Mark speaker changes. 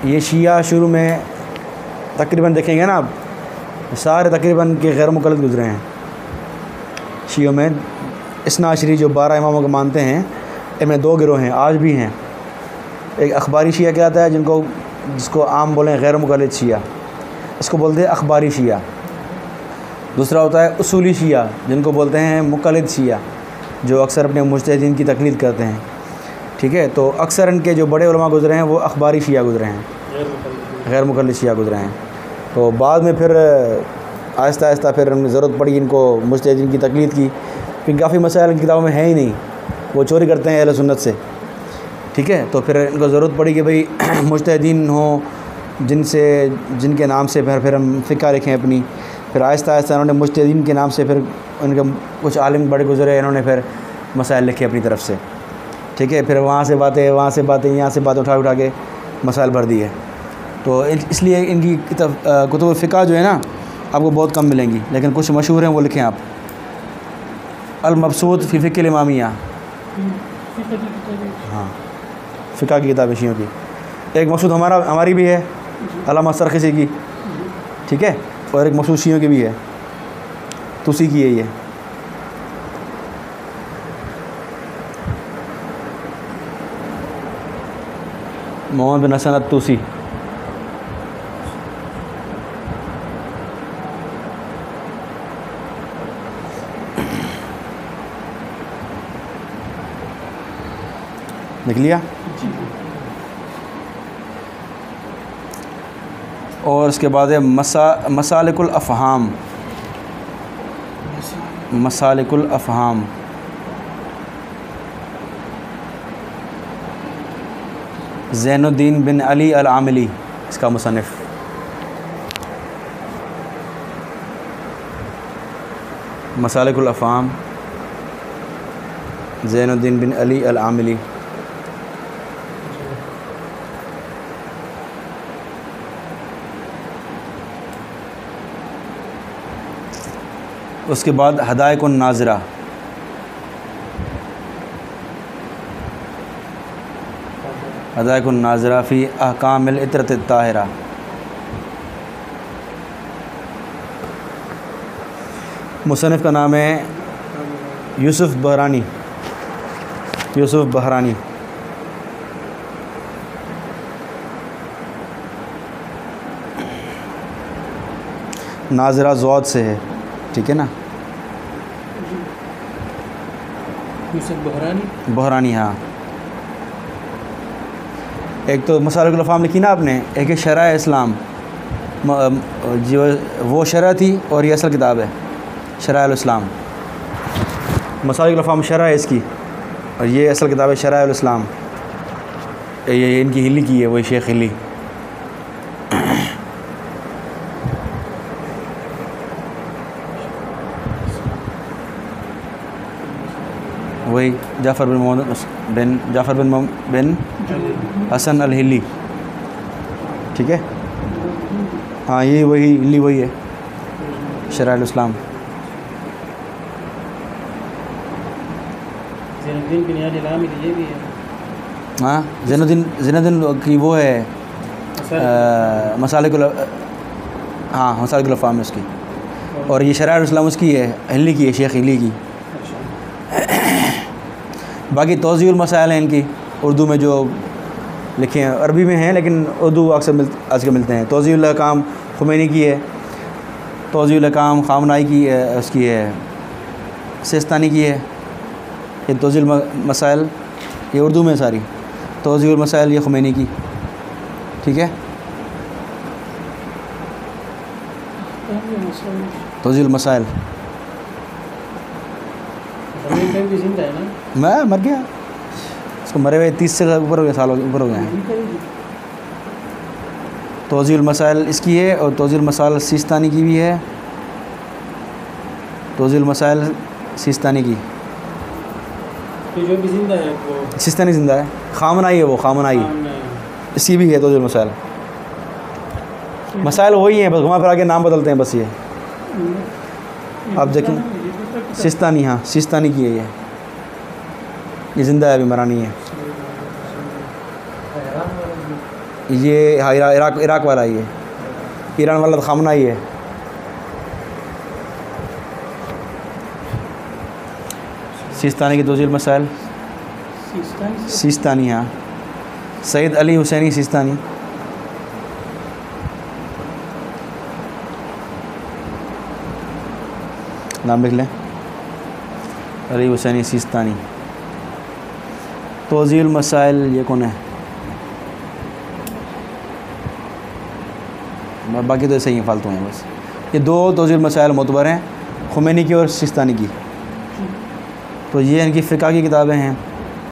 Speaker 1: ये शिया शुरू में तकरीबन देखेंगे ना आप, सारे तकरीबन के गैर मुक़ल्लिद गुज़रे हैं। शियों में इस्ना अशरी जो 12 इमामों को मानते हैं, इनमें 2 गिरोह हैं, आज भी हैं। एक अखबारी शिया कहलाता है, जिसको आम बोलें गैर मुक़ल्लिद शिया, इसको बोलते हैं अखबारी शिया। दूसरा होता है उसूली शिया, जिनको बोलते हैं मुक़ल्लिद शिया, जो अक्सर अपने मुज्तहिदीन की तक़लीद करते हैं। ठीक है, तो अक्सर इनके जो बड़े उलमा गुज़रे हैं वो अखबारी शिया गुज़रे हैं, गैर मुक़ल्लिद शिया गुज़रे हैं। तो बाद में फिर आहिस्ता आहिस्ता फिर ज़रूरत पड़ी इनको मुज्तहिदीन की तक़लीद की, क्योंकि काफ़ी मसाइल इनकी किताबों में है ही नहीं, वो चोरी करते हैं अहले सुन्नत से। ठीक है, तो फिर इनको ज़रूरत पड़ी कि भाई मुज्तहिदीन हों जिनके नाम से फिर हम फ़िक़्ह लिखें अपनी। फिर आहिस्ता आहिस्ता इन्होंने मुज्तहिदीन के नाम से फिर उनके कुछ आलिम बड़े गुज़रे, इन्होंने फिर मसाइल लिखे अपनी तरफ से। ठीक है, फिर वहाँ से बातें यहाँ से बातें उठा के मसाइल भर दिए। तो इसलिए इनकी कुतुब फ़िक़्ह जो है ना आपको बहुत कम मिलेंगी, लेकिन कुछ मशहूर हैं, वो लिखें आप। अल-मबसूत फ़ी फ़िक़्ह इमामिया, हाँ, फ़िक़्ह की किताब शियों की। एक मकसूद हमारी भी है, अल्लामा सरख़सी की। ठीक है, और एक मकसूद शियों की भी है, तुसी की है ये। मोहम्मद बिन हसन अत-तुसी। लिख लिया। और इसके बाद है मसालिकुल अफ़हाम, मसालिकुल अफ़हाम। ज़ैनुद्दीन बिन अली अल-आमिली इसका मुसन्निफ़। मसालिकुल अफ़हाम, ज़ैनुद्दीन बिन अली अल-आमिली। उसके बाद हदायकुन नाज़िरा, हदायकुन नाज़िरा फ़ी अहकामिल इत्रत ताहिरा। मुसन्निफ़ का नाम है यूसुफ़ बहरानी, यूसुफ़ बहरानी। नाज़िरा ज़ौद से है, ठीक है ना।
Speaker 2: यूसुफ़ बहरानी,
Speaker 1: बहरानी, हाँ। एक तो मसालिकुल अफ़हाम लिखी ना आपने, एक है शरह इस्लाम, जो वो शरह थी, और ये असल किताब है शरह अल इस्लाम। मसालिकुल अफ़हाम शरह है इसकी, और ये असल किताब है शरह अल इस्लाम। ये इनकी हिली की है, वही शेख हिली। वही जाफ़र बिन मोहम्मद बिन हसन अल हिली। ठीक है, हाँ, ये वही हिली वही है, शरह अल इस्लाम।
Speaker 2: ज़ैनुद्दीन बिन अली अल-आमिली ये भी है।
Speaker 1: हाँ, ज़ैनुद्दीन की वो है मसालिकुल, हाँ, मसालिकुल अफ़हाम उसकी, और ये शरह अल इस्लाम उसकी है, हिली की है, शेख हिली की। बाकी तौज़ीउल मसाइल हैं इनकी, उर्दू में जो लिखे हैं, अरबी में हैं लेकिन उर्दू अक्सर आजकल मिलते हैं। तौज़ीउल अहकाम खुमैनी की है, तौज़ीउल अहकाम ख़ामनाई की है, उसकी है सिस्तानी की है। ये तौज़ीउल मसाइल ये उर्दू में सारी, तौज़ीउल मसाइल ये खुमैनी की। ठीक है, तौज़ीउल मसाइल। मैं मर गया, उसको मरे हुए 30 से ऊपर हो गए, साल ऊपर हो गए हैं। तौज़ीउल मसाइल इसकी है, और तौज़ीउल मसाइल सिस्तानी की भी है, तौज़ीउल मसाइल सिस्तानी की।
Speaker 2: तो जो भी ज़िंदा है वो
Speaker 1: सिस्तानी ज़िंदा है, ख़ामनाई है वो, ख़ामनाई इसकी भी है तौज़ीउल मसाइल। मसाइल वही हैं, बस घुमा फिरा के नाम बदलते हैं बस। ये आप देखें, सिस्तानी, हाँ, सिस्तानी की है ये ज़िंदा है, अभी मरा नहीं है। ये हाँ इराक वाला ही है, ईरान वाला तो खामना ही है। सिस्तानी की तौजील मसाइल, सिस्तानी हाँ, सैयद अली हुसैनी सिस्तानी। नाम लिख लें, अली हुसैनी सिस्तानी। तौजील मसाइल ये कौन है? बाकी तो ऐसे ही फालतू हैं बस। ये दो तौजील मसाइल मोतबर हैं, खुमैनी की और सिस्तानी की। तो ये इनकी फ़िक़्ह की किताबें हैं।